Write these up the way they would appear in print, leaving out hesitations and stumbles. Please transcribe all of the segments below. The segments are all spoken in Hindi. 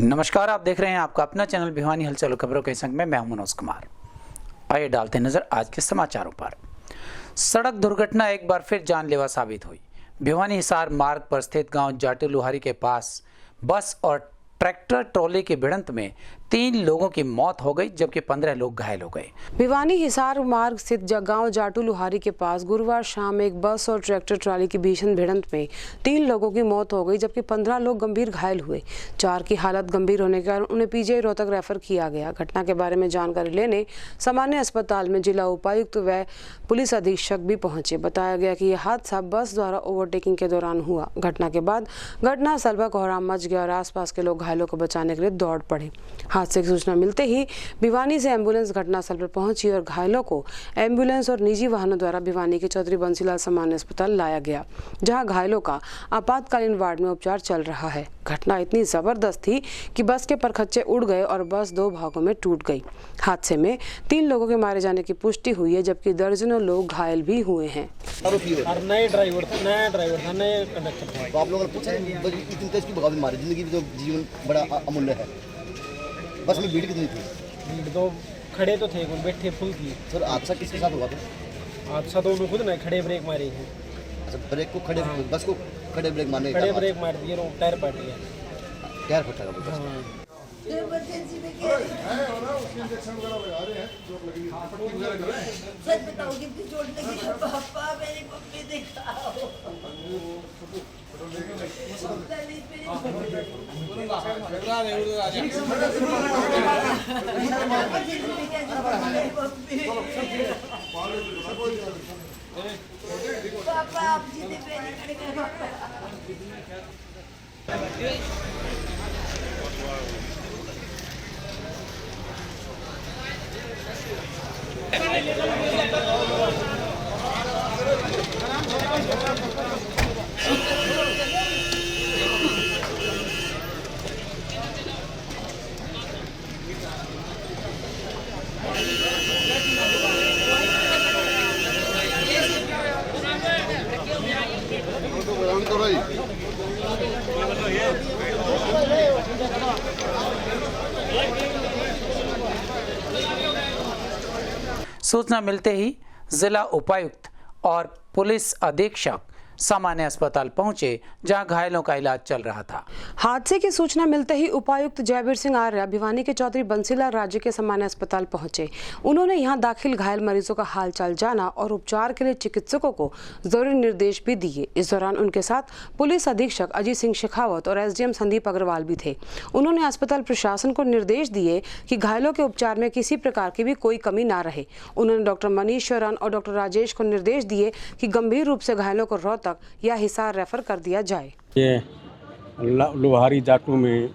नमस्कार, आप देख रहे हैं आपका अपना चैनल भिवानी हलचल खबरों के संग में मैं हूं मनोज कुमार। आइए डालते नजर आज के समाचारों पर। सड़क दुर्घटना एक बार फिर जानलेवा साबित हुई। भिवानी हिसार मार्ग पर स्थित गांव जाटू लुहारी के पास बस और ट्रैक्टर ट्रॉली की भिड़ंत में 3 लोगों की मौत हो गई, जबकि 15 लोग घायल हो गए। भिवानी हिसार मार्ग स्थित गांव जाटू लुहारी के पास गुरुवार शाम एक बस और ट्रैक्टर ट्रॉली की भीषण भिड़ंत में 3 लोगों की मौत हो गई, जबकि 15 लोग गंभीर घायल हुए। 4 की हालत गंभीर होने के कारण उन्हें पीजीआई रोहतक रेफर किया गया। घटना के बारे में जानकारी लेने सामान्य अस्पताल में जिला उपायुक्त व पुलिस अधीक्षक भी पहुंचे। बताया गया कि यह हादसा बस द्वारा ओवरटेकिंग के दौरान हुआ। घटना के बाद घटनास्थल पर कोहराम मच गया और आसपास के लोग घायलों को बचाने के लिए दौड़ पड़े। हादसे की सूचना मिलते ही भिवानी से एम्बुलेंस घटनास्थल पर पहुंची और घायलों को एम्बुलेंस और निजी वाहनों द्वारा भिवानी के चौधरी बंसीलाल सामान्य अस्पताल लाया गया, जहां घायलों का आपातकालीन वार्ड में उपचार चल रहा है। घटना इतनी जबरदस्त थी कि बस के परखच्चे उड़ गए और बस 2 भागों में टूट गई। हादसे में 3 लोगों के मारे जाने की पुष्टि हुई है, जबकि दर्जनों लोग घायल भी हुए हैं। नया ड्राइवर था, नया कंडक्टर था। तो आप लोगों ने पूछा इतनी तेज की बगावत मारी, जिंदगी में तो जीवन बड़ा अमूल्य है। बस में भीड़ कितनी थी? भीड़ तो खड़े तो थे, बैठे फुल थी। सर हादसा किसके साथ हुआ था? हादसा तो उन्होंने खुद ना खड़े ब्रेक मारे हैं। अच्छा, ब्रेक को खड़े बस को खड़े ब्रेक मारने खड़े ब्रेक मार दिए और टायर पाट गया। टायर फटा गया। सच बताओ कितनी चोट लगी? पापा मेरी मम्मी दिखाओ। पापा आप जीते सूचना मिलते ही जिला उपायुक्त और पुलिस अधीक्षक सामान्य अस्पताल पहुंचे, जहां घायलों का इलाज चल रहा था। हादसे की सूचना मिलते ही उपायुक्त जयवीर सिंह आर्य भिवानी के चौधरी बंसीलाल राज्य के सामान्य अस्पताल पहुंचे। उन्होंने यहां दाखिल घायल मरीजों का हालचाल जाना और उपचार के लिए चिकित्सकों को जरूरी निर्देश भी दिए। इस दौरान उनके साथ पुलिस अधीक्षक अजीत सिंह शेखावत और एसडीएम संदीप अग्रवाल भी थे। उन्होंने अस्पताल प्रशासन को निर्देश दिए कि घायलों के उपचार में किसी प्रकार की भी कोई कमी ना रहे। उन्होंने डॉक्टर मनीष शरण और डॉक्टर राजेश को निर्देश दिए कि गंभीर रूप से घायलों को रोहतक या हिसार रेफर कर दिया जाए। ये लुहारी जाटू में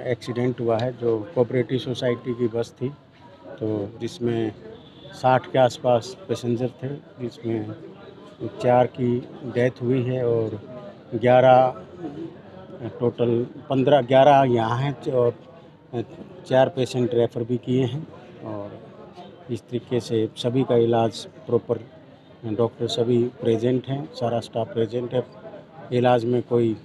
एक्सीडेंट हुआ है, जो कोऑपरेटिव सोसाइटी की बस थी, तो जिसमें 60 के आसपास पैसेंजर थे, जिसमें 4 की डेथ हुई है और 11 यहाँ हैं और 4 पेशेंट रेफ़र भी किए हैं। और इस तरीके से सभी का इलाज प्रॉपर, डॉक्टर सभी प्रेजेंट हैं, सारा स्टाफ प्रेजेंट है। इलाज में कोई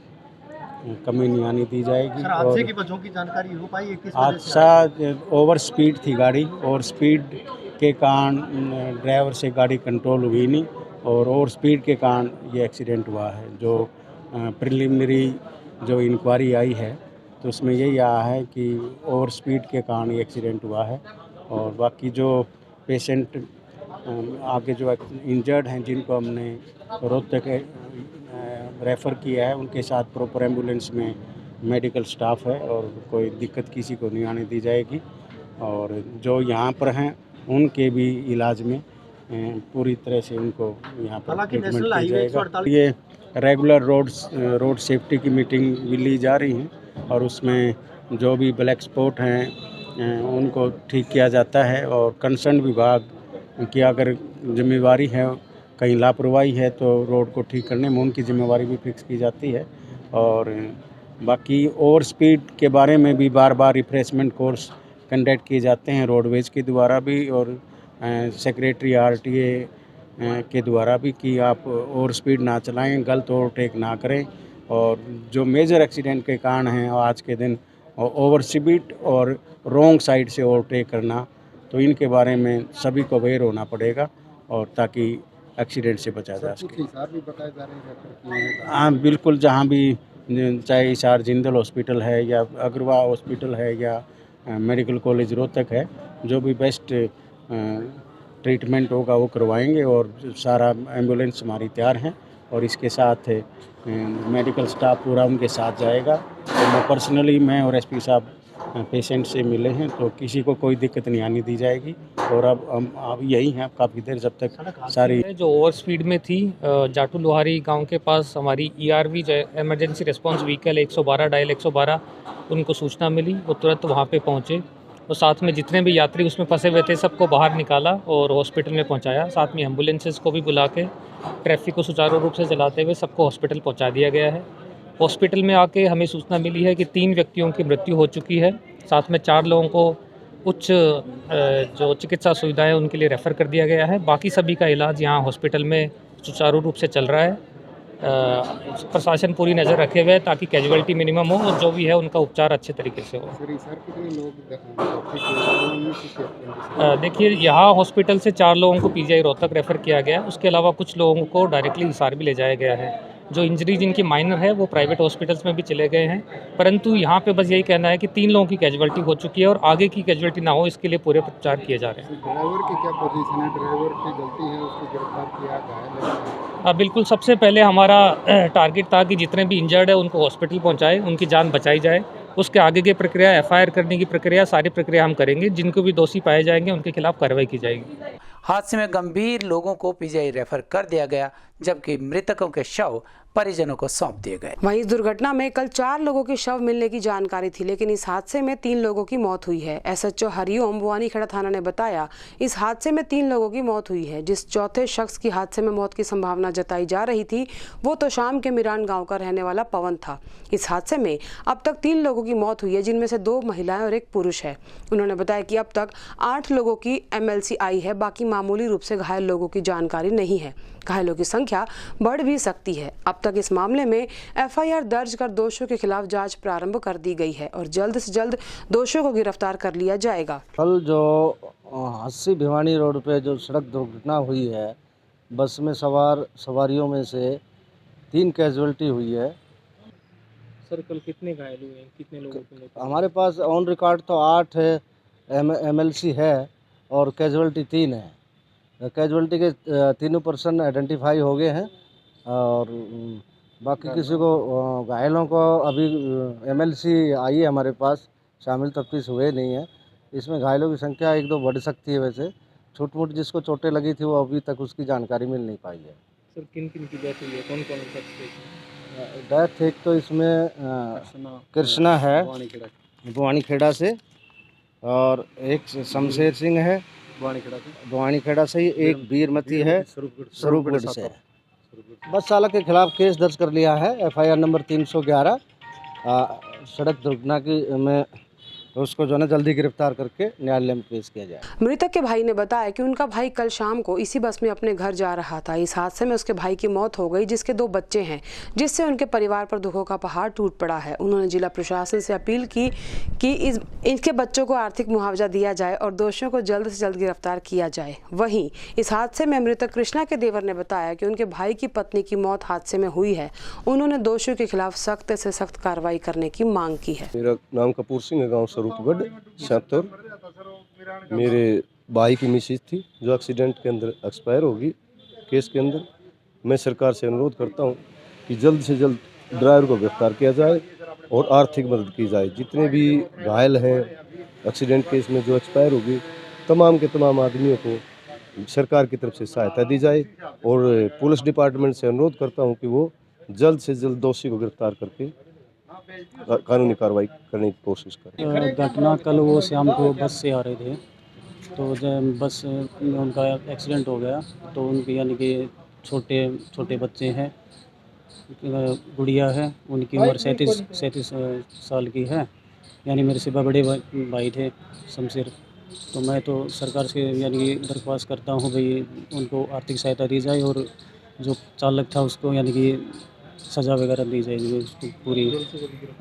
कमी नहीं आने दी जाएगी। सर, हादसे की वजहों की जानकारी हो पाई है? किस वजह से हादसा ओवर स्पीड थी गाड़ी, और स्पीड के कारण ड्राइवर से गाड़ी कंट्रोल हुई नहीं और ओवर स्पीड के कारण ये एक्सीडेंट हुआ है। जो प्रिलिमिनरी जो इंक्वायरी आई है तो उसमें यही आया है कि ओवर स्पीड के कारण ये एक्सीडेंट हुआ है। और बाकी जो पेशेंट आगे जो इंजर्ड हैं, जिनको हमने रोहतक रेफ़र किया है, उनके साथ प्रॉपर एम्बुलेंस में मेडिकल स्टाफ है और कोई दिक्कत किसी को नहीं आने दी जाएगी। और जो यहाँ पर हैं उनके भी इलाज में पूरी तरह से उनको यहाँ पर ट्रीटमेंट किया जाएगा। ये रेगुलर रोड सेफ्टी की मीटिंग भी ली जा रही है और उसमें जो भी ब्लैक स्पॉट हैं उनको ठीक किया जाता है। और कंसर्न विभाग की अगर जिम्मेवारी है, कहीं लापरवाही है, तो रोड को ठीक करने में उनकी जिम्मेवारी भी फिक्स की जाती है। और बाकी ओवर स्पीड के बारे में भी बार बार रिफ्रेशमेंट कोर्स कंडक्ट किए जाते हैं रोडवेज के द्वारा भी और सेक्रेटरी आरटीए के द्वारा भी, कि आप ओवर स्पीड ना चलाएं, गलत ओवरटेक ना करें। और जो मेजर एक्सीडेंट के कारण हैं आज के दिन और ओवर स्पीड और रॉन्ग साइड से ओवरटेक करना, तो इनके बारे में सभी को अवेयर होना पड़ेगा और ताकि एक्सीडेंट से बचा जा सके। हाँ बिल्कुल, जहाँ भी चाहे हिसार जिंदल हॉस्पिटल है या अग्रवाल हॉस्पिटल है या मेडिकल कॉलेज रोहतक है, जो भी बेस्ट ट्रीटमेंट होगा वो करवाएंगे और सारा एम्बुलेंस हमारी तैयार हैं और इसके साथ मेडिकल स्टाफ पूरा उनके साथ जाएगा। तो मैं पर्सनली और एसपी साहब पेशेंट से मिले हैं, तो किसी को कोई दिक्कत नहीं आने दी जाएगी। और अब हम यही हैं काफ़ी देर जब तक सारी जो ओवर स्पीड में थी जाटू लोहारी गांव के पास हमारी ERV जो इमरजेंसी रिस्पांस व्हीकल 112 डायल 112 उनको सूचना मिली, वो तुरंत वहां पे पहुंचे और साथ में जितने भी यात्री उसमें फंसे हुए थे सबको बाहर निकाला और हॉस्पिटल में पहुंचाया। साथ में एम्बुलेंसेस को भी बुला के ट्रैफिक को सुचारू रूप से चलाते हुए सबको हॉस्पिटल पहुँचा दिया गया है। हॉस्पिटल में आके हमें सूचना मिली है कि 3 व्यक्तियों की मृत्यु हो चुकी है, साथ में 4 लोगों को उच्च जो चिकित्सा सुविधाएं उनके लिए रेफ़र कर दिया गया है। बाकी सभी का इलाज यहाँ हॉस्पिटल में सुचारू रूप से चल रहा है। प्रशासन पूरी नज़र रखे हुए है ताकि कैजुअलिटी मिनिमम हो और जो भी है उनका उपचार अच्छे तरीके से हो। देखिए, यहाँ हॉस्पिटल से 4 लोगों को PGI रोहतक रेफ़र किया गया है, उसके अलावा कुछ लोगों को डायरेक्टली हिसार भी ले जाया गया है। जो इंजरी जिनकी माइनर है वो प्राइवेट हॉस्पिटल्स में भी चले गए हैं, परंतु यहाँ पे बस यही कहना है कि 3 लोगों की कैजुअलिटी हो चुकी है और आगे की कैजुअलिटी ना हो इसके लिए पूरे उपचार किए जा रहे हैं। ड्राइवर की क्या पोजीशन है? ड्राइवर की गलती है, उसको गिरफ्तार किया घायल है? बिल्कुल, सबसे पहले हमारा टारगेट था कि जितने भी इंजर्ड है उनको हॉस्पिटल पहुँचाए, उनकी जान बचाई जाए। उसके आगे की प्रक्रिया FIR करने की प्रक्रिया सारी प्रक्रिया हम करेंगे। जिनको भी दोषी पाए जाएंगे उनके खिलाफ कार्रवाई की जाएगी। हादसे में गंभीर लोगों को PGI रेफर कर दिया गया, जबकि मृतकों के शव परिजनों को सौंप दिए गए। वहीं इस दुर्घटना में कल 4 लोगों के शव मिलने की जानकारी थी, लेकिन इस हादसे में 3 लोगों की मौत हुई है। SHO हरिओम बुआनीखेड़ा थाना ने बताया, इस हादसे में 3 लोगों की मौत हुई है। जिस चौथे शख्स की हादसे में मौत की संभावना जताई जा रही थी वो तो शाम के मिरान गाँव का रहने वाला पवन था। इस हादसे में अब तक 3 लोगों की मौत हुई है, जिनमें से 2 महिलाएं और 1 पुरुष है। उन्होंने बताया कि अब तक 8 लोगों की MLC आई है, बाकी मामूली रूप से घायल लोगों की जानकारी नहीं है। घायलों की संख्या बढ़ भी सकती है। अब तक इस मामले में FIR दर्ज कर दोषियों के खिलाफ जांच प्रारंभ कर दी गई है और जल्द से जल्द दोषियों को गिरफ्तार कर लिया जाएगा। कल जो हस्सी भिवानी रोड पे जो सड़क दुर्घटना हुई है, बस में सवारियों में से 3 कैजुअलिटी हुई है। सर, कल कितने घायल हुए हैं, कितने लोगों की मौत? हमारे पास ऑन रिकॉर्ड तो 8 है, MLC है और कैजुअलिटी 3 है। कैजुअलिटी के 3 पर्सन आइडेंटिफाई हो गए हैं और बाकी किसी को घायलों को अभी MLC आई है हमारे पास, शामिल तफ्तीश हुए नहीं है। इसमें घायलों की संख्या 1-2 बढ़ सकती है। वैसे छोट मोट जिसको चोटें लगी थी वो अभी तक उसकी जानकारी मिल नहीं पाई है। सर, किन किन की डेथ हुई है, कौन कौन सा? डेथ एक तो इसमें कृष्णा है बुआनीखेड़ा से और एक शमशेर सिंह है बुआनीखेड़ा से, एक वीरमती है स्वरूपगढ़ से। बस चालक के खिलाफ केस दर्ज कर लिया है, FIR नंबर 311 सड़क दुर्घटना की में उसको जो है जल्दी गिरफ्तार करके न्यायालय में पेश किया जाए। मृतक के भाई ने बताया कि उनका भाई कल शाम को इसी बस में अपने घर जा रहा था। इस हादसे में उसके भाई की मौत हो गई, जिसके 2 बच्चे हैं, जिससे उनके परिवार पर दुखों का पहाड़ टूट पड़ा है। उन्होंने जिला प्रशासन से अपील की कि इनके बच्चों को आर्थिक मुआवजा दिया जाए और दोषियों को जल्द से जल्द गिरफ्तार किया जाए। वहीं इस हादसे में मृतक कृष्णा के देवर ने बताया कि उनके भाई की पत्नी की मौत हादसे में हुई है। उन्होंने दोषियों के खिलाफ सख्त से सख्त कार्रवाई करने की मांग की है। मेरा नाम कपूर सिंह है, गाँव स्वरूपगढ़ श्यामपुर। मेरे भाई की मिसेज थी जो एक्सीडेंट के अंदर एक्सपायर होगी केस के अंदर। मैं सरकार से अनुरोध करता हूं कि जल्द से जल्द ड्राइवर को गिरफ्तार किया जाए और आर्थिक मदद की जाए। जितने भी घायल हैं एक्सीडेंट केस में जो एक्सपायर होगी, तमाम के तमाम आदमियों को सरकार की तरफ से सहायता दी जाए और पुलिस डिपार्टमेंट से अनुरोध करता हूँ कि वो जल्द से जल्द दोषी को गिरफ्तार करके कानूनी कार्रवाई करने की कोशिश करें। घटना कल वो शाम को बस से आ रहे थे, तो जब बस में उनका एक्सीडेंट हो गया, तो उनके यानी कि छोटे बच्चे हैं, गुड़िया है, उनकी उम्र 37 साल की है, यानी मेरे से बड़े भाई थे शमशेर। तो मैं तो सरकार से यानी कि दरख्वास्त करता हूँ भाई उनको आर्थिक सहायता दी जाए और जो चालक था उसको यानी कि सज़ा वगैरह दी जाएगी, उसको पूरी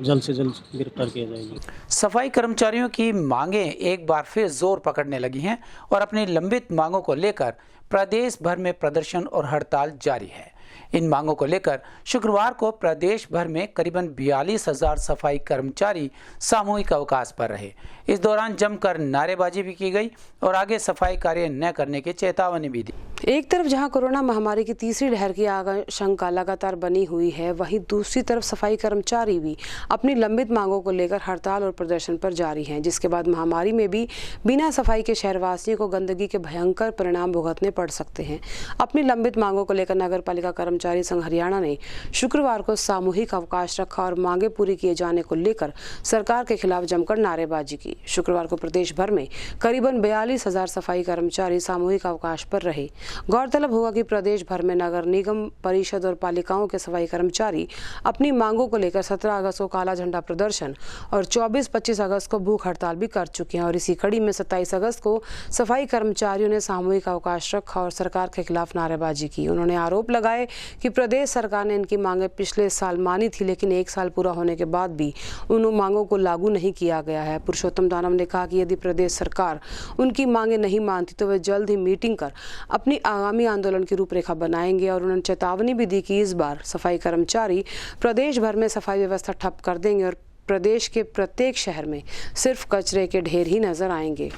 जल्द से जल्द गिरफ्तार किया जाएगी। सफाई कर्मचारियों की मांगें एक बार फिर जोर पकड़ने लगी हैं और अपनी लंबित मांगों को लेकर प्रदेश भर में प्रदर्शन और हड़ताल जारी है। इन मांगों को लेकर शुक्रवार को प्रदेश भर में करीबन 42,000 सफाई कर्मचारी सामूहिक अवकाश पर रहे। इस दौरान जमकर नारेबाजी भी की गई और आगे सफाई कार्य न करने की चेतावनी भी दी। एक तरफ जहां कोरोना महामारी की तीसरी लहर की आशंका लगातार बनी हुई है, वहीं दूसरी तरफ सफाई कर्मचारी भी अपनी लंबित मांगों को लेकर हड़ताल और प्रदर्शन पर जारी हैं, जिसके बाद महामारी में भी बिना सफाई के शहरवासियों को गंदगी के भयंकर परिणाम भुगतने पड़ सकते हैं। अपनी लंबित मांगों को लेकर नगर पालिका कर्मचारी संघ हरियाणा ने शुक्रवार को सामूहिक अवकाश रखा और मांगे पूरी किए जाने को लेकर सरकार के खिलाफ जमकर नारेबाजी की। शुक्रवार को प्रदेश भर में करीबन 42,000 सफाई कर्मचारी सामूहिक अवकाश पर रहे। गौरतलब होगा कि प्रदेश भर में नगर निगम परिषद और पालिकाओं के सफाई कर्मचारी अपनी मांगों को लेकर 17 अगस्त को काला झंडा प्रदर्शन और 24-25 अगस्त को भूख हड़ताल भी कर चुके हैं और इसी कड़ी में 27 अगस्त को सफाई कर्मचारियों ने सामूहिक अवकाश रखा और सरकार के खिलाफ नारेबाजी की। उन्होंने आरोप लगाए कि प्रदेश सरकार ने इनकी मांगें पिछले साल मानी थी, लेकिन 1 साल पूरा होने के बाद भी उन मांगों को लागू नहीं किया गया है। पुरुषोत्तम दानव ने कहा कि यदि प्रदेश सरकार उनकी मांगें नहीं मानती तो वे जल्द ही मीटिंग कर अपनी आगामी आंदोलन की रूपरेखा बनाएंगे और उन्होंने चेतावनी भी दी कि इस बार सफाई कर्मचारी प्रदेश भर में सफाई व्यवस्था ठप कर देंगे और प्रदेश के प्रत्येक शहर में सिर्फ कचरे के ढेर ही नजर आएंगे।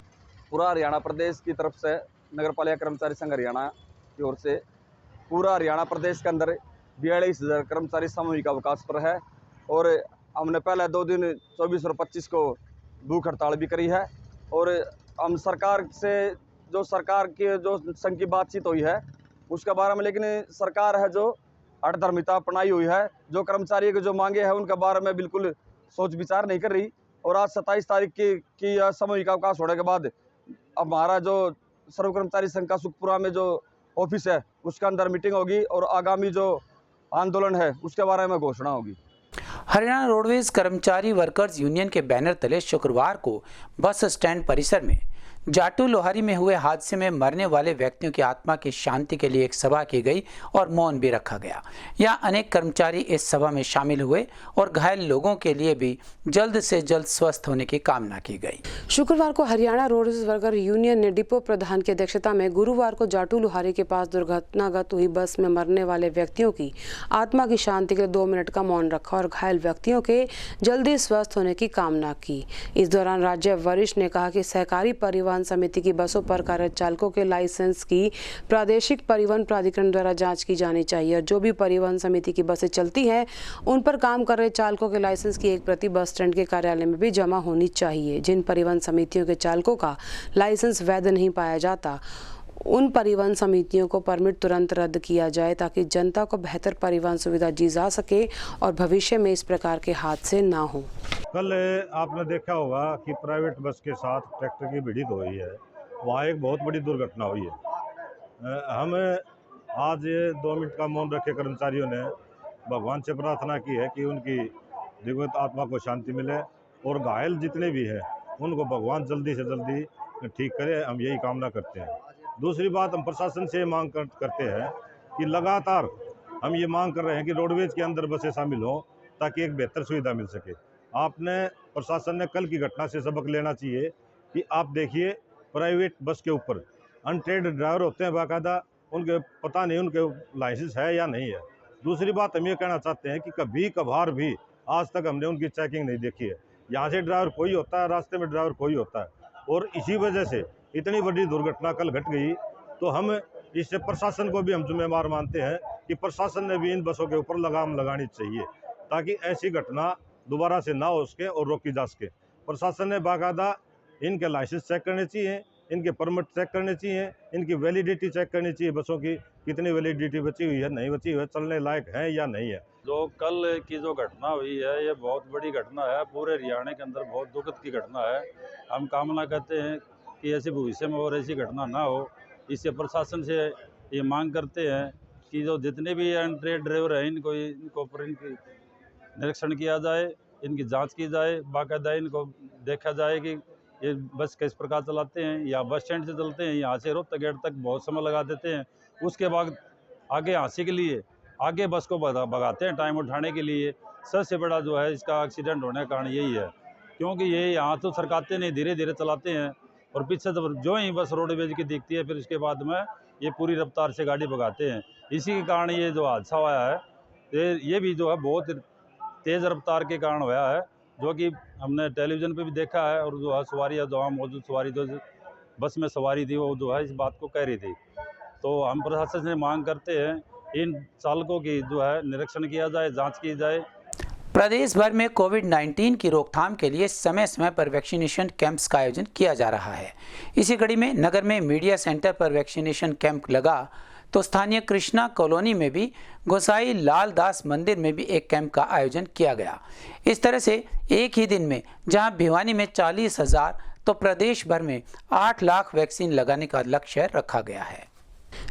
पूरा हरियाणा प्रदेश की तरफ से नगर पालिका कर्मचारी संघ हरियाणा की ओर से पूरा हरियाणा प्रदेश के अंदर 42,000 कर्मचारी सामूहिक अवकाश पर है और हमने पहले 2 दिन 24 और 25 को भूख हड़ताल भी करी है और हम सरकार से जो सरकार की जो संघ की बातचीत हुई है उसके बारे में, लेकिन सरकार है जो अड़धर्मिता अपनाई हुई है, जो कर्मचारियों की जो मांगे हैं उनके बारे में बिल्कुल सोच विचार नहीं कर रही। और आज 27 तारीख की सामूहिक अवकाश होने के बाद अब हमारा जो सर्व कर्मचारी संघ का सुखपुरा में जो ऑफिस है उसके अंदर मीटिंग होगी और आगामी जो आंदोलन है उसके बारे में घोषणा होगी। हरियाणा रोडवेज कर्मचारी वर्कर्स यूनियन के बैनर तले शुक्रवार को बस स्टैंड परिसर में जाटू लोहारी में हुए हादसे में मरने वाले व्यक्तियों की आत्मा की शांति के लिए एक सभा की गई और मौन भी रखा गया। यहाँ अनेक कर्मचारी इस सभा में शामिल हुए और घायल लोगों के लिए भी जल्द से जल्द स्वस्थ होने की कामना की गई। शुक्रवार को हरियाणा रोडवेज वर्कर यूनियन ने डिपो प्रधान की अध्यक्षता में गुरुवार को जाटू लोहारी के पास दुर्घटनाग्रस्त हुई बस में मरने वाले व्यक्तियों की आत्मा की शांति के लिए 2 मिनट का मौन रखा और घायल व्यक्तियों के जल्दी स्वस्थ होने की कामना की। इस दौरान राज्य वरिष्ठ ने कहा कि सहकारी परिवहन समिति की बसों पर कार्यरत चालकों के लाइसेंस की प्रादेशिक परिवहन प्राधिकरण द्वारा जांच की जानी चाहिए और जो भी परिवहन समिति की बसें चलती हैं उन पर काम कर रहे चालकों के लाइसेंस की एक प्रति बस स्टैंड के कार्यालय में भी जमा होनी चाहिए। जिन परिवहन समितियों के चालकों का लाइसेंस वैध नहीं पाया जाता उन परिवहन समितियों को परमिट तुरंत रद्द किया जाए ताकि जनता को बेहतर परिवहन सुविधा दी जा सके और भविष्य में इस प्रकार के हादसे ना हो। कल आपने देखा होगा कि प्राइवेट बस के साथ ट्रैक्टर की भिड़ंत हुई है, वहाँ एक बहुत बड़ी दुर्घटना हुई है। हम आज 2 मिनट का मौन रखे कर्मचारियों ने भगवान से प्रार्थना की है कि उनकी दिवंगत आत्मा को शांति मिले और घायल जितने भी हैं उनको भगवान जल्दी से जल्दी ठीक करे, हम यही कामना करते हैं। दूसरी बात, हम प्रशासन से मांग करते हैं कि लगातार हम ये मांग कर रहे हैं कि रोडवेज के अंदर बसें शामिल हों ताकि एक बेहतर सुविधा मिल सके। आपने प्रशासन ने कल की घटना से सबक लेना चाहिए कि आप देखिए प्राइवेट बस के ऊपर अनट्रेड ड्राइवर होते हैं बाकायदा, उनके पता नहीं उनके लाइसेंस है या नहीं है। दूसरी बात, हम ये कहना चाहते हैं कि कभी कभार भी आज तक हमने उनकी चेकिंग नहीं देखी है। यहाँ से ड्राइवर कोई होता है, रास्ते में ड्राइवर कोई होता है और इसी वजह से इतनी बड़ी दुर्घटना कल घट गई। तो हम इससे प्रशासन को भी हम जिम्मेवार मानते हैं कि प्रशासन ने भी इन बसों के ऊपर लगाम लगानी चाहिए ताकि ऐसी घटना दोबारा से ना हो सके और रोकी जा सके। प्रशासन ने बाकायदा इनके लाइसेंस चेक करने चाहिए, इनके परमिट चेक करने चाहिए, इनकी वैलिडिटी चेक करनी चाहिए, बसों की कितनी वैलिडिटी बची हुई है, नहीं बची हुई है, चलने लायक है या नहीं है। जो कल की जो घटना हुई है ये बहुत बड़ी घटना है, पूरे हरियाणा के अंदर बहुत दुखद की घटना है। हम कामना करते हैं कि ऐसे भविष्य में और ऐसी घटना ना हो। इससे प्रशासन से ये मांग करते हैं कि जो जितने भी अनट्रेड ड्राइवर हैं इनको पर इनकी निरीक्षण किया जाए, इनकी जांच की जाए, बाकायदा इनको देखा जाए कि ये बस किस प्रकार चलाते हैं या बस स्टैंड से चलते हैं, यहाँ से रोहतक गेट तक बहुत समय लगा देते हैं, उसके बाद आगे हांसी के लिए आगे बस को भगाते हैं टाइम उठाने के लिए। सबसे बड़ा जो है इसका एक्सीडेंट होने का कारण यही है, क्योंकि ये यहाँ तो सरकाते नहीं, धीरे धीरे चलाते हैं और पीछे जो ही बस रोडवेज की दिखती है फिर उसके बाद में ये पूरी रफ्तार से गाड़ी भगाते हैं। इसी के कारण ये जो हादसा हुआ है ये भी जो है बहुत तेज़ रफ्तार के कारण हुआ है, जो कि हमने टेलीविज़न पे भी देखा है। और जो है सवारी जो वहाँ मौजूद सवारी जो बस में सवारी थी वो जो है इस बात को कह रही थी। तो हम प्रशासन से मांग करते हैं इन चालकों की जो है निरीक्षण किया जाए, जांच की जाए। प्रदेश भर में कोविड-19 की रोकथाम के लिए समय समय पर वैक्सीनेशन कैंप्स का आयोजन किया जा रहा है। इसी कड़ी में नगर में मीडिया सेंटर पर वैक्सीनेशन कैंप लगा तो स्थानीय कृष्णा कॉलोनी में भी गोसाई लाल दास मंदिर में भी एक कैंप का आयोजन किया गया। इस तरह से एक ही दिन में जहां भिवानी में 40,000 तो प्रदेश भर में 8 लाख वैक्सीन लगाने का लक्ष्य रखा गया है।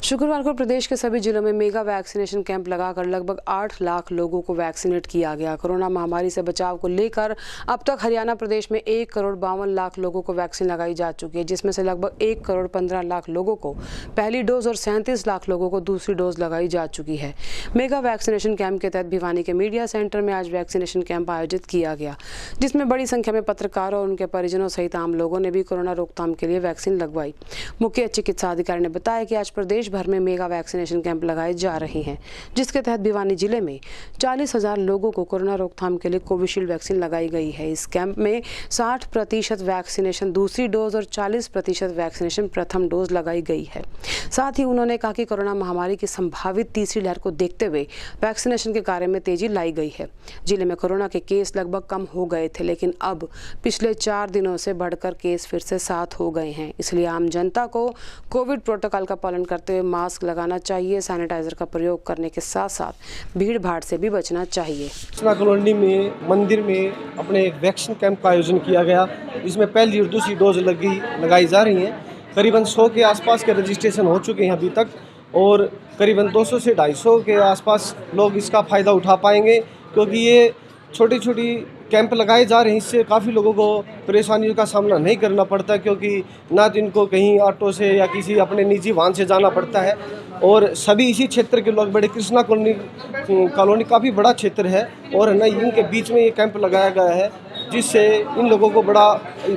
शुक्रवार को प्रदेश के सभी जिलों में मेगा वैक्सीनेशन कैंप लगाकर लगभग 8 लाख लोगों को वैक्सीनेट किया गया। कोरोना महामारी से बचाव को लेकर अब तक हरियाणा प्रदेश में 1 करोड़ 52 लाख लोगों को वैक्सीन लगाई जा चुकी है, जिसमें से लगभग 1 करोड़ 15 लाख लोगों को पहली डोज और 37 लाख लोगों को दूसरी डोज लगाई जा चुकी है। मेगा वैक्सीनेशन कैंप के तहत भिवानी के मीडिया सेंटर में आज वैक्सीनेशन कैंप आयोजित किया गया, जिसमें बड़ी संख्या में पत्रकारों और उनके परिजनों सहित आम लोगों ने भी कोरोना रोकथाम के लिए वैक्सीन लगवाई। मुख्य चिकित्सा अधिकारी ने बताया कि आज प्रदेश भर में मेगा वैक्सीनेशन कैंप लगाए जा रहे हैं, जिसके तहत भिवानी जिले में 40,000 लोगों को कोरोना रोकथाम के लिए कोविशील्ड वैक्सीन लगाई गई है। इस कैंप में 60% वैक्सीनेशन दूसरी डोज और 40% वैक्सीनेशन प्रथम डोज लगाई गई है। साथ ही उन्होंने कहा कि कोरोना महामारी की संभावित तीसरी लहर को देखते हुए वैक्सीनेशन के कार्य में तेजी लाई गई है। जिले में कोरोना के केस लगभग कम हो गए थे, लेकिन अब पिछले 4 दिनों से बढ़कर केस फिर से 7 हो गए हैं। इसलिए आम जनता को कोविड प्रोटोकॉल का पालन करते हुए मास्क लगाना चाहिए, सैनिटाइजर का प्रयोग करने के साथ साथ भीड़ भाड़ से भी बचना चाहिए। कृष्णा कॉलोनी में मंदिर में अपने एक वैक्सीन कैंप का आयोजन किया गया। इसमें पहली और दूसरी डोज लगाई जा रही हैं। करीबन 100 के आसपास के रजिस्ट्रेशन हो चुके हैं अभी तक, और करीबन 200 से 250 के आसपास लोग इसका फ़ायदा उठा पाएंगे, क्योंकि ये छोटी छोटी कैंप लगाए जा रहे हैं। इससे काफ़ी लोगों को परेशानियों का सामना नहीं करना पड़ता, क्योंकि ना तो इनको कहीं ऑटो से या किसी अपने निजी वाहन से जाना पड़ता है, और सभी इसी क्षेत्र के लोग बड़े कृष्णा कॉलोनी काफ़ी बड़ा क्षेत्र है, और है ना इनके बीच में ये कैंप लगाया गया है, जिससे इन लोगों को बड़ा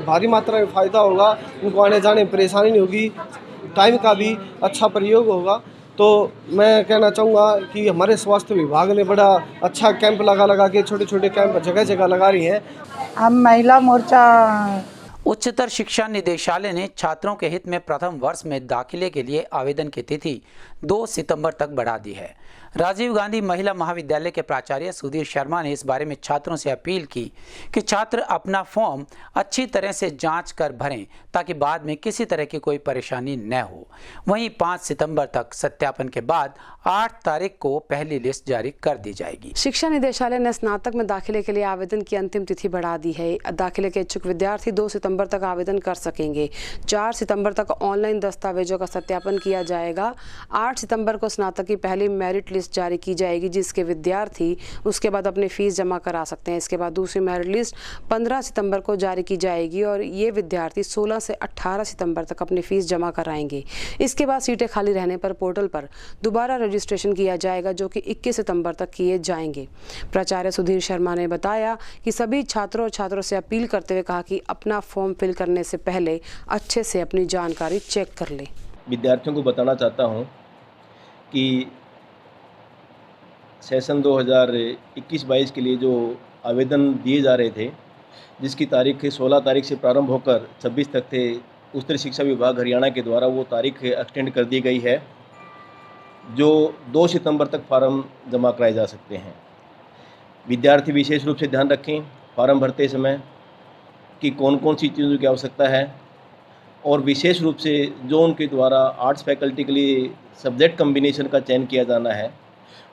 भारी मात्रा में फ़ायदा होगा। उनको आने जाने में परेशानी नहीं होगी, टाइम का भी अच्छा प्रयोग होगा। तो मैं कहना चाहूँगा कि हमारे स्वास्थ्य विभाग ने बड़ा अच्छा कैंप लगा के छोटे छोटे कैंप जगह जगह लगा रही हैं। हम महिला मोर्चा उच्चतर शिक्षा निदेशालय ने छात्रों के हित में प्रथम वर्ष में दाखिले के लिए आवेदन की तिथि 2 सितंबर तक बढ़ा दी है। राजीव गांधी महिला महाविद्यालय के प्राचार्य सुधीर शर्मा ने इस बारे में छात्रों से अपील की कि छात्र अपना फॉर्म अच्छी तरह से जांच कर भरें, ताकि बाद में किसी तरह की कोई परेशानी न हो। वहीं 5 सितंबर तक सत्यापन के बाद 8 तारीख को पहली लिस्ट जारी कर दी जाएगी। शिक्षा निदेशालय ने स्नातक में दाखिले के लिए आवेदन की अंतिम तिथि बढ़ा दी है। दाखिले के इच्छुक विद्यार्थी 2 सितंबर तक आवेदन कर सकेंगे। 4 सितंबर तक ऑनलाइन दस्तावेजों का सत्यापन किया जाएगा। 8 सितंबर को स्नातक की पहली मेरिट लिस्ट जारी की जाएगी, जिसके विद्यार्थी उसके बाद अपनी फीस जमा करा सकते हैं। इसके बाद दूसरी मेरिट लिस्ट 15 सितंबर को जारी की जाएगी, और ये विद्यार्थी 16 से 18 सितंबर तक अपनी फीस जमा कराएंगे। इसके बाद सीटें खाली रहने पर पोर्टल पर दोबारा रजिस्ट्रेशन किया जाएगा, जो कि 21 सितंबर तक किए जाएंगे। प्राचार्य सुधीर शर्मा ने बताया कि सभी छात्रों और छात्रों से अपील करते हुए कहा कि अपना फॉर्म फिल करने से पहले अच्छे से अपनी जानकारी चेक कर लें। विद्यार्थियों को बताना चाहता हूं कि सेशन 2021-22 के लिए जो आवेदन दिए जा रहे थे, जिसकी तारीख 16 तारीख से प्रारंभ होकर 26 तक थे, उच्चतर शिक्षा विभाग हरियाणा के द्वारा वो तारीख एक्सटेंड कर दी गई है, जो 2 सितंबर तक फार्म जमा कराए जा सकते हैं। विद्यार्थी विशेष रूप से ध्यान रखें फार्म भरते समय कि कौन कौन सी चीज़ों की आवश्यकता है, और विशेष रूप से जो उनके द्वारा आर्ट्स फैकल्टी के लिए सब्जेक्ट कम्बिनेशन का चयन किया जाना है,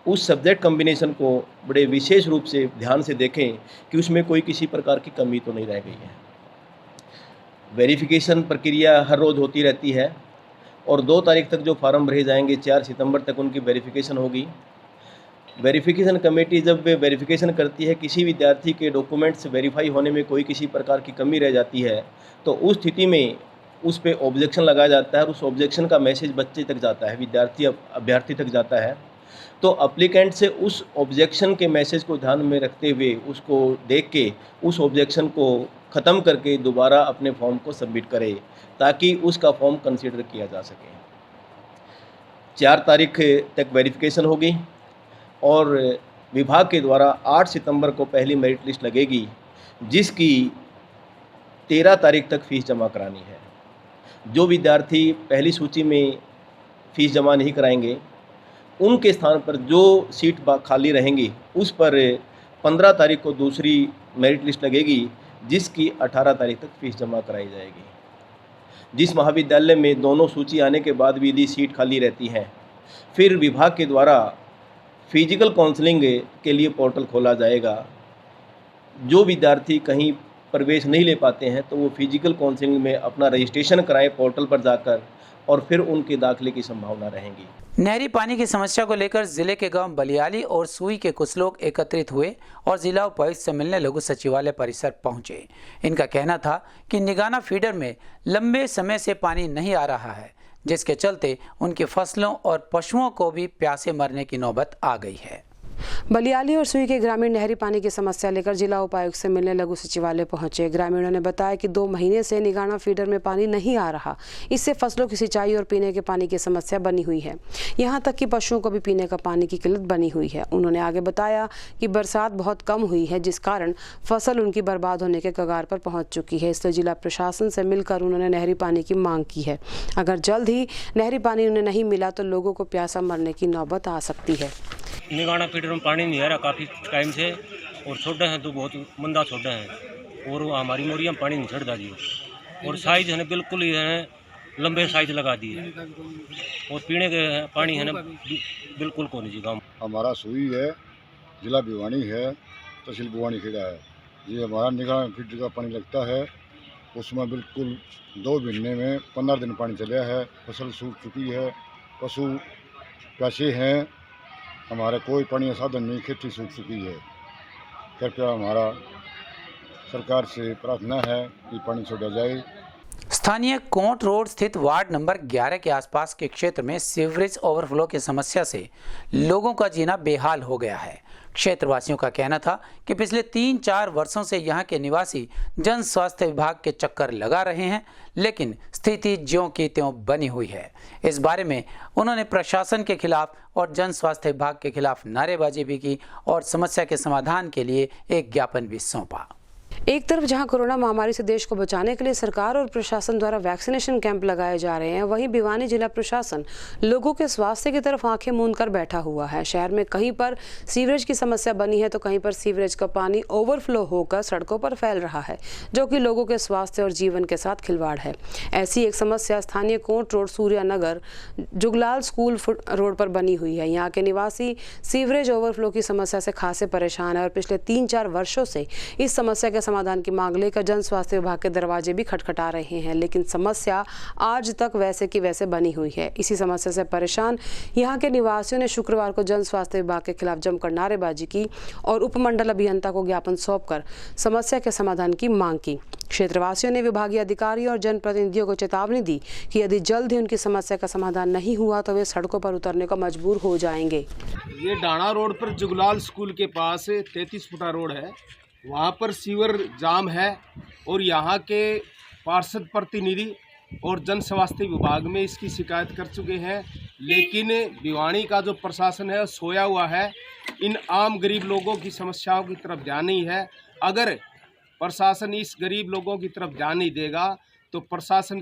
उस सब्जेक्ट कम्बिनेशन को बड़े विशेष रूप से ध्यान से देखें कि उसमें कोई किसी प्रकार की कमी तो नहीं रह गई है। वेरिफिकेशन प्रक्रिया हर रोज़ होती रहती है, और 2 तारीख तक जो फार्म भरे जाएंगे, 4 सितंबर तक उनकी वेरिफिकेशन होगी। वेरिफिकेशन कमेटी जब वेरिफिकेशन करती है, किसी विद्यार्थी के डॉक्यूमेंट्स वेरीफाई होने में कोई किसी प्रकार की कमी रह जाती है, तो उस स्थिति में उस पे ऑब्जेक्शन लगाया जाता है, और उस ऑब्जेक्शन का मैसेज बच्चे तक जाता है, अभ्यर्थी तक जाता है। तो अप्लीकेंट से उस ऑब्जेक्शन के मैसेज को ध्यान में रखते हुए उसको देख के उस ऑब्जेक्शन को ख़त्म करके दोबारा अपने फॉर्म को सबमिट करे ताकि उसका फॉर्म कंसीडर किया जा सके। 4 तारीख तक वेरिफिकेशन होगी और विभाग के द्वारा 8 सितंबर को पहली मेरिट लिस्ट लगेगी, जिसकी 13 तारीख तक फ़ीस जमा करानी है। जो विद्यार्थी पहली सूची में फ़ीस जमा नहीं कराएंगे उनके स्थान पर जो सीट खाली रहेंगी उस पर 15 तारीख को दूसरी मेरिट लिस्ट लगेगी, जिसकी 18 तारीख तक फ़ीस जमा कराई जाएगी। जिस महाविद्यालय में दोनों सूची आने के बाद भी यदि सीट खाली रहती हैं, फिर विभाग के द्वारा फिजिकल काउंसलिंग के लिए पोर्टल खोला जाएगा। जो विद्यार्थी कहीं प्रवेश नहीं ले पाते हैं तो वो फिजिकल काउंसलिंग में अपना रजिस्ट्रेशन कराएं पोर्टल पर जाकर, और फिर उनके दाखिले की संभावना रहेंगी। नहरी पानी की समस्या को लेकर जिले के गांव बलियाली और सुई के कुछ लोग एकत्रित हुए और जिला उपायुक्त से मिलने लघु सचिवालय परिसर पहुंचे। इनका कहना था कि निगाना फीडर में लंबे समय से पानी नहीं आ रहा है, जिसके चलते उनकी फसलों और पशुओं को भी प्यासे मरने की नौबत आ गई है। बलियाली और सुई के ग्रामीण नहरी पानी की समस्या लेकर जिला उपायुक्त से मिलने लघु सचिवालय पहुंचे। ग्रामीणों ने बताया कि 2 महीने से निगाना फीडर में पानी नहीं आ रहा, इससे फसलों की सिंचाई और पीने के पानी की समस्या बनी हुई है। यहां तक कि पशुओं को भी पीने का पानी की किल्लत बनी हुई है। उन्होंने आगे बताया कि बरसात बहुत कम हुई है, जिस कारण फसल उनकी बर्बाद होने के कगार पर पहुँच चुकी है। इसलिए जिला प्रशासन से मिलकर उन्होंने नहरी पानी की मांग की है। अगर जल्द ही नहरी पानी उन्हें नहीं मिला तो लोगों को प्यासा मरने की नौबत आ सकती है। निगाना फीडर में पानी नहीं आ रहा काफ़ी टाइम से, और छोटे हैं तो बहुत मंदा छोटे हैं, और हमारी मोरियाँ में पानी नहीं चढ़ता जी, और साइज है ना बिल्कुल ही है लंबे साइज लगा दिए, और पीने के पानी है ना बिल्कुल को नहीं जी। गाँव हमारा सुई है, जिला भिवानी है, तहसील भिवानी खेड़ा है। ये हमारा निगाना फीडर का पानी लगता है, उसमें बिल्कुल 2 महीने में 15 दिन पानी चला है। फसल सूख चुकी है, पशु प्यासे हैं, हमारा कोई पानी का साधन नहीं, खेती सूख चुकी है। कृपया हमारा सरकार से प्रार्थना है कि पानी छोड़ा जाए। स्थानीय कोट रोड स्थित वार्ड नंबर 11 के आसपास के क्षेत्र में सीवरेज ओवरफ्लो की समस्या से लोगों का जीना बेहाल हो गया है। क्षेत्रवासियों का कहना था कि पिछले 3-4 वर्षों से यहां के निवासी जन स्वास्थ्य विभाग के चक्कर लगा रहे हैं, लेकिन स्थिति ज्यों की त्यों बनी हुई है। इस बारे में उन्होंने प्रशासन के खिलाफ और जन स्वास्थ्य विभाग के खिलाफ नारेबाजी भी की और समस्या के समाधान के लिए एक ज्ञापन भी सौंपा। एक तरफ जहां कोरोना महामारी से देश को बचाने के लिए सरकार और प्रशासन द्वारा वैक्सीनेशन कैंप लगाए जा रहे हैं, वहीं भिवानी जिला प्रशासन लोगों के स्वास्थ्य की तरफ आंखें मूंद कर बैठा हुआ है। शहर में कहीं पर सीवरेज की समस्या बनी है तो कहीं पर सीवरेज का पानी ओवरफ्लो होकर सड़कों पर फैल रहा है, जो कि लोगों के स्वास्थ्य और जीवन के साथ खिलवाड़ है। ऐसी एक समस्या स्थानीय Kot road Suryanagar Juglal school road पर बनी हुई है। यहाँ के निवासी सीवरेज ओवरफ्लो की समस्या से खासे परेशान है और पिछले 3-4 वर्षों से इस समस्या के समाधान की मांग लेकर जन स्वास्थ्य विभाग के दरवाजे भी खटखटा रहे हैं, लेकिन समस्या आज तक वैसे की वैसे बनी हुई है। इसी समस्या से परेशान यहाँ के निवासियों ने शुक्रवार को जन स्वास्थ्य विभाग के खिलाफ जमकर नारेबाजी की और उपमंडल अभियंता को ज्ञापन सौंपकर समस्या के समाधान की मांग की। क्षेत्रवासियों ने विभागीय अधिकारियों और जनप्रतिनिधियों को चेतावनी दी कि यदि जल्द ही उनकी समस्या का समाधान नहीं हुआ तो वे सड़कों पर उतरने को मजबूर हो जाएंगे। ये डाणा रोड पर जुगलाल स्कूल के पास 33 फुटा रोड है, वहाँ पर सीवर जाम है और यहाँ के पार्षद प्रतिनिधि और जन स्वास्थ्य विभाग में इसकी शिकायत कर चुके हैं, लेकिन भिवानी का जो प्रशासन है सोया हुआ है। इन आम गरीब लोगों की समस्याओं की तरफ ध्यान नहीं है। अगर प्रशासन इस गरीब लोगों की तरफ ध्यान नहीं देगा तो प्रशासन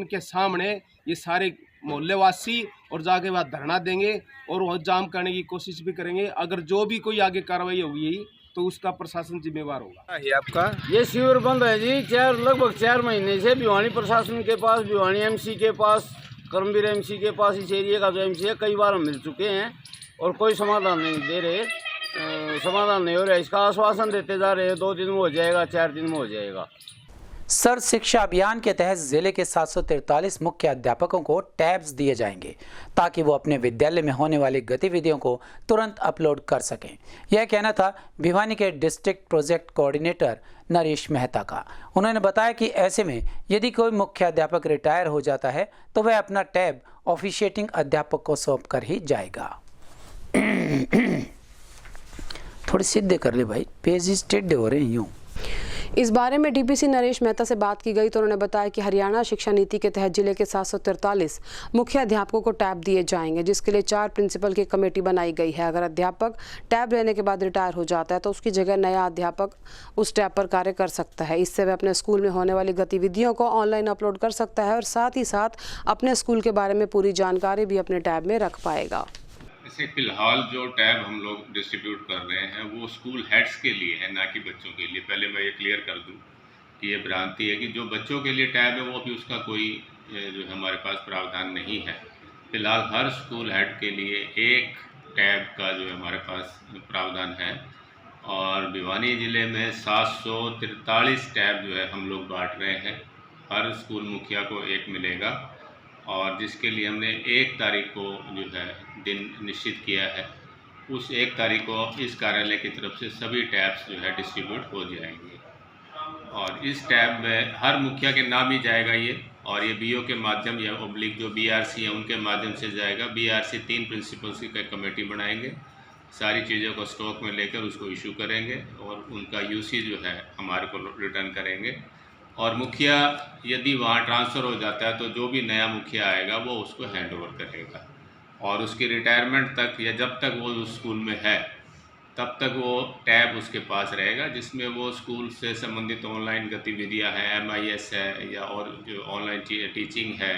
के सामने ये सारे मोहल्लेवासी और जाके बाद धरना देंगे और वह जाम करने की कोशिश भी करेंगे। अगर जो भी कोई आगे कार्रवाई होगी तो उसका प्रशासन जिम्मेवार होगा। ये आपका ये सीवर बंद है जी, लगभग 4 महीने से भिवानी प्रशासन के पास, भिवानी एमसी के पास, कर्मवीर एमसी के पास, इस एरिया का जो एमसी है कई बार हम मिल चुके हैं और कोई समाधान नहीं दे रहे, समाधान नहीं हो रहा है। इसका आश्वासन देते जा रहे हैं 2 दिन में हो जाएगा, 4 दिन में हो जाएगा। सर्व शिक्षा अभियान के तहत जिले के 743 मुख्य अध्यापकों को टैब्स दिए जाएंगे ताकि वो अपने विद्यालय में होने वाली गतिविधियों को तुरंत अपलोड कर सकें। यह कहना था भिवानी के district project coordinator Naresh Mehta का। उन्होंने बताया कि ऐसे में यदि कोई मुख्य अध्यापक रिटायर हो जाता है तो वह अपना टैब ऑफिशिएटिंग अध्यापक को सौंप कर ही जाएगा। थोड़ी सीधे कर ले भाई, पेज ही टेढ़े हो रहे हैं यूँ। इस बारे में डीपीसी नरेश मेहता से बात की गई तो उन्होंने बताया कि हरियाणा शिक्षा नीति के तहत जिले के 743 मुख्य अध्यापकों को टैब दिए जाएंगे, जिसके लिए 4 प्रिंसिपल की कमेटी बनाई गई है। अगर अध्यापक टैब लेने के बाद रिटायर हो जाता है तो उसकी जगह नया अध्यापक उस टैब पर कार्य कर सकता है। इससे वह अपने स्कूल में होने वाली गतिविधियों को ऑनलाइन अपलोड कर सकता है और साथ ही साथ अपने स्कूल के बारे में पूरी जानकारी भी अपने टैब में रख पाएगा। इसे फिलहाल जो टैब हम लोग डिस्ट्रीब्यूट कर रहे हैं वो स्कूल हेड्स के लिए है, ना कि बच्चों के लिए। पहले मैं ये क्लियर कर दूं कि ये भ्रांति है कि जो बच्चों के लिए टैब है वो भी उसका कोई जो हमारे पास प्रावधान नहीं है। फिलहाल हर स्कूल हेड के लिए एक टैब का जो हमारे पास प्रावधान है और भिवानी ज़िले में 743 टैब जो है हम लोग बांट रहे हैं। हर स्कूल मुखिया को एक मिलेगा और जिसके लिए हमने 1 तारीख को जो है दिन निश्चित किया है। उस 1 तारीख को इस कार्यालय की तरफ से सभी टैब्स जो है डिस्ट्रीब्यूट हो जाएंगे और इस टैब में हर मुखिया के नाम ही जाएगा ये, और ये बीओ के माध्यम या ओब्लिक जो बीआरसी है उनके माध्यम से जाएगा। बीआरसी 3 प्रिंसिपल्स की कमेटी बनाएंगे, सारी चीज़ों को स्टॉक में लेकर उसको इशू करेंगे और उनका यूसी जो है हमारे को रिटर्न करेंगे। और मुखिया यदि वहाँ ट्रांसफ़र हो जाता है तो जो भी नया मुखिया आएगा वो उसको हैंड ओवर करेगा और उसकी रिटायरमेंट तक या जब तक वो उस स्कूल में है तब तक वो टैब उसके पास रहेगा, जिसमें वो स्कूल से संबंधित ऑनलाइन गतिविधियां हैं, MIS है या और जो ऑनलाइन टीचिंग है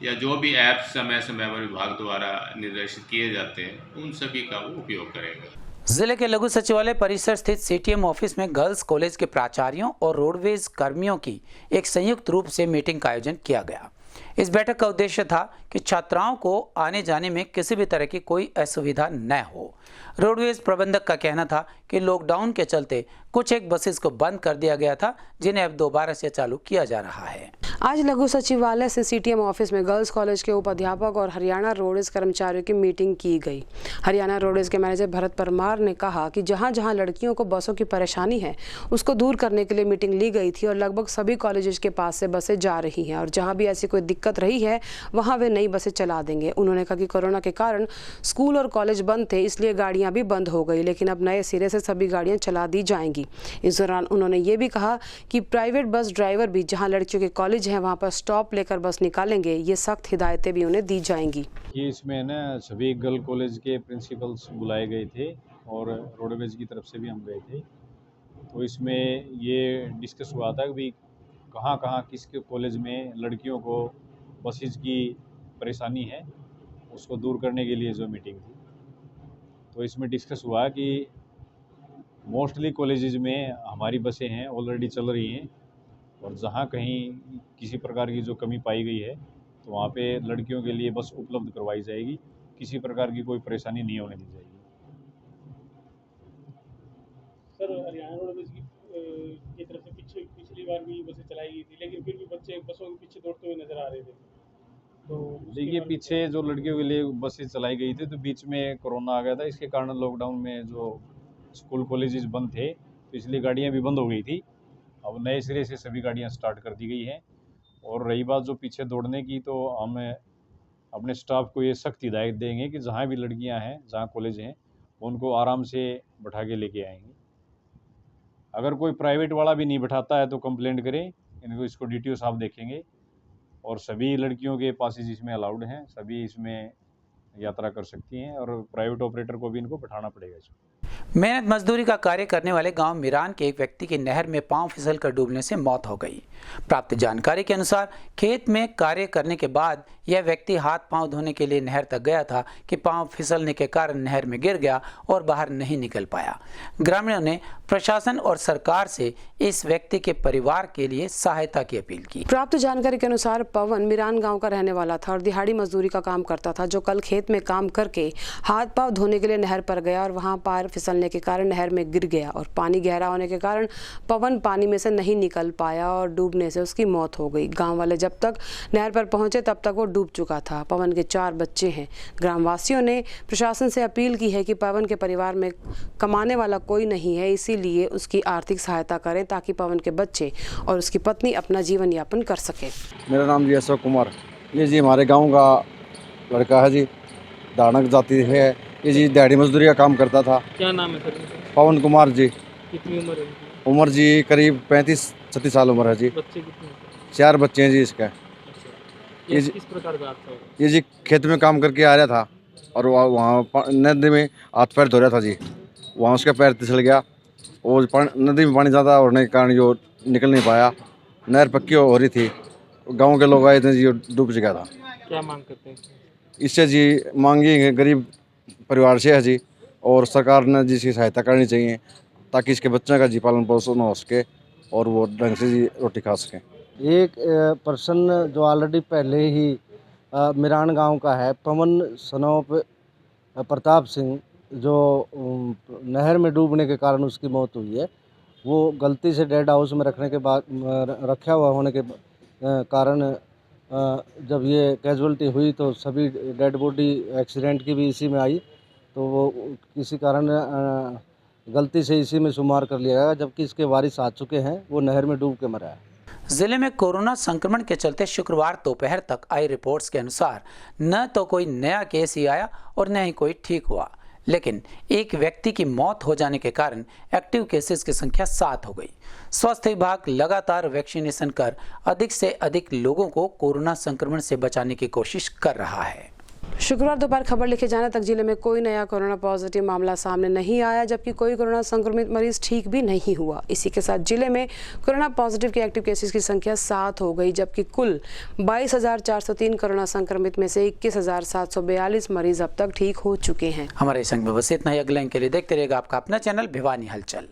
या जो भी ऐप्स समय समय पर विभाग द्वारा निर्देशित किए जाते हैं उन सभी का वो उपयोग करेगा। जिले के लघु सचिवालय परिसर स्थित CTM ऑफिस में गर्ल्स कॉलेज के प्राचार्यों और रोडवेज कर्मियों की एक संयुक्त रूप से मीटिंग का आयोजन किया गया। इस बैठक का उद्देश्य था कि छात्राओं को आने जाने में किसी भी तरह की कोई असुविधा न हो। रोडवेज प्रबंधक का कहना था कि लॉकडाउन के चलते कुछ एक बसेस को बंद कर दिया गया था, जिन्हें अब दोबारा से चालू किया जा रहा है। आज लघु सचिवालय से CTM ऑफिस में गर्ल्स कॉलेज के उपाध्यापक और हरियाणा रोडवेज कर्मचारियों की मीटिंग की गई। हरियाणा रोडवेज के मैनेजर भरत परमार ने कहा कि जहां जहां लड़कियों को बसों की परेशानी है उसको दूर करने के लिए मीटिंग ली गई थी और लगभग सभी कॉलेजेस के पास से बसें जा रही हैं और जहां भी ऐसी कोई दिक्कत रही है वहां वे नई बसें चला देंगे। उन्होंने कहा कि कोरोना के कारण स्कूल और कॉलेज बंद थे, इसलिए गाड़ियां भी बंद हो गई, लेकिन अब नए सिरे से सभी गाड़ियां चला दी जाएंगी। इस दौरान उन्होंने ये भी कहा कि प्राइवेट बस ड्राइवर भी जहां लड़कियों के कॉलेज हैं वहां पर स्टॉप लेकर बस निकालेंगे। ये सख्त हिदायतें भी उन्हें दी जाएंगी। ये इसमें ना सभी गर्ल कॉलेज के प्रिंसिपल्स बुलाए गए थे और रोडवेज की तरफ से भी हम गए थे। तो इसमें ये डिस्कस हुआ था कि भाई कहाँ कहाँ किस कॉलेज में लड़कियों को बसेज की परेशानी है, उसको दूर करने के लिए जो मीटिंग थी। तो इसमें डिस्कस हुआ कि मोस्टली कॉलेजेस में हमारी बसें हैं ऑलरेडी चल रही हैं और जहाँ कहीं किसी प्रकार की जो कमी पाई गई है तो वहाँ पे लड़कियों के लिए बस उपलब्ध करवाई जाएगी, किसी प्रकार की कोई परेशानी नहीं होने दी जाएगी। सर, हरियाणा रोडवेज की तरफ से पिछली बार भी बसें चलाई गई थी, लेकिन फिर भी बच्चे बसों के पीछे दौड़ते हुए नजर आ रहे थे। तो देखिए, पीछे जो लड़कियों के लिए बसें चलाई गई थी तो बीच में कोरोना आ गया था, इसके कारण लॉकडाउन में जो स्कूल कॉलेजेस बंद थे तो इसलिए गाड़ियाँ भी बंद हो गई थी। अब नए सिरे से सभी गाड़ियाँ स्टार्ट कर दी गई हैं। और रही बात जो पीछे दौड़ने की, तो हम अपने स्टाफ को ये सख्त हिदायत देंगे कि जहाँ भी लड़कियाँ हैं, जहाँ कॉलेज हैं, उनको आराम से बैठा के लेके आएंगे। अगर कोई प्राइवेट वाला भी नहीं बैठाता है तो कंप्लेंट करें, इनको इसको DTO साहब देखेंगे। और सभी लड़कियों के पासेज इसमें अलाउड हैं, सभी इसमें यात्रा कर सकती हैं और प्राइवेट ऑपरेटर को भी इनको बैठाना पड़ेगा इसमें। मेहनत मजदूरी का कार्य करने वाले गांव मिरान के एक व्यक्ति की नहर में पांव फिसलकर डूबने से मौत हो गई। प्राप्त जानकारी के अनुसार खेत में कार्य करने के बाद यह व्यक्ति हाथ पांव धोने के लिए नहर तक गया था कि पांव फिसलने के कारण नहर में गिर गया और बाहर नहीं निकल पाया। ग्रामीणों ने प्रशासन और सरकार से इस व्यक्ति के परिवार के लिए सहायता की अपील की। प्राप्त जानकारी के अनुसार पवन मिरान गाँव का रहने वाला था और दिहाड़ी मजदूरी का काम करता था, जो कल खेत में काम करके हाथ पांव धोने के लिए नहर पर गया और वहां पैर फिसलने के कारण नहर में गिर गया और पानी गहरा होने के कारण पवन पानी में से नहीं निकल पाया और डूबने से उसकी मौत हो गई। गांव वाले जब तक नहर पर पहुंचे तब तक वो डूब चुका था। पवन के 4 बच्चे हैं। ग्रामवासियों ने प्रशासन से अपील की है कि पवन के परिवार में कमाने वाला कोई नहीं है, इसीलिए उसकी आर्थिक सहायता करें ताकि पवन के बच्चे और उसकी पत्नी अपना जीवन यापन कर सके। मेरा नाम जी अशोक कुमार, ये जी हमारे गाँव का लड़का है जी, दानक जाति है। ये जी दिहाड़ी मजदूरी का काम करता था। क्या नाम है सर? पवन कुमार जी। कितनी उम्र है इनकी? उम्र जी करीब 35-36 साल उम्र है जी। बच्चे कितने हैं? 4 बच्चे हैं जी इसका। ये किस प्रकार का हादसा हुआ? ये जी खेत में काम करके आ रहा था और वहाँ नदी में हाथ पैर धो रहा था जी। वहाँ उसका पैर फिसल गया और नदी में पानी ज़्यादा होने के कारण जो निकल नहीं पाया। नहर पक्की हो रही थी, गांव के लोग आए थे जी, डूब चुका था। क्या मांग करते हैं? इससे जी मांगी गरीब परिवार से है जी, और सरकार ने जिसकी सहायता करनी चाहिए ताकि इसके बच्चों का जी पालन पोषण हो सके और वो ढंग से जी रोटी खा सकें। एक पर्सन जो ऑलरेडी पहले ही मिरान गांव का है, पवन सनोप प्रताप सिंह, जो नहर में डूबने के कारण उसकी मौत हुई है। वो गलती से डेड हाउस में रखने के बाद रखा हुआ होने के कारण जब ये कैजुअल्टी हुई तो सभी डेड बॉडी एक्सीडेंट की भी इसी में आई, तो वो किसी कारण गलती से इसी में शुमार कर लिया गया, जबकि इसके वारिस आ चुके हैं, वो नहर में डूब के मरा है। जिले में कोरोना संक्रमण के चलते शुक्रवार दोपहर तक आई रिपोर्ट्स के अनुसार न तो कोई नया केस ही आया और न ही कोई ठीक हुआ, लेकिन एक व्यक्ति की मौत हो जाने के कारण एक्टिव केसेस की संख्या 7 हो गई। स्वास्थ्य विभाग लगातार वैक्सीनेशन कर अधिक से अधिक लोगों को कोरोना संक्रमण से बचाने की कोशिश कर रहा है। शुक्रवार दोपहर खबर लिखे जाने तक जिले में कोई नया कोरोना पॉजिटिव मामला सामने नहीं आया, जबकि कोई कोरोना संक्रमित मरीज ठीक भी नहीं हुआ। इसी के साथ जिले में कोरोना पॉजिटिव के एक्टिव केसेस की संख्या 7 हो गई, जबकि कुल 22,403 कोरोना संक्रमित में से 21,742 मरीज अब तक ठीक हो चुके हैं। हमारे संग में बस इतना ही। अगले अंक के लिए देखते रहेगा आपका अपना चैनल भिवानी हलचल।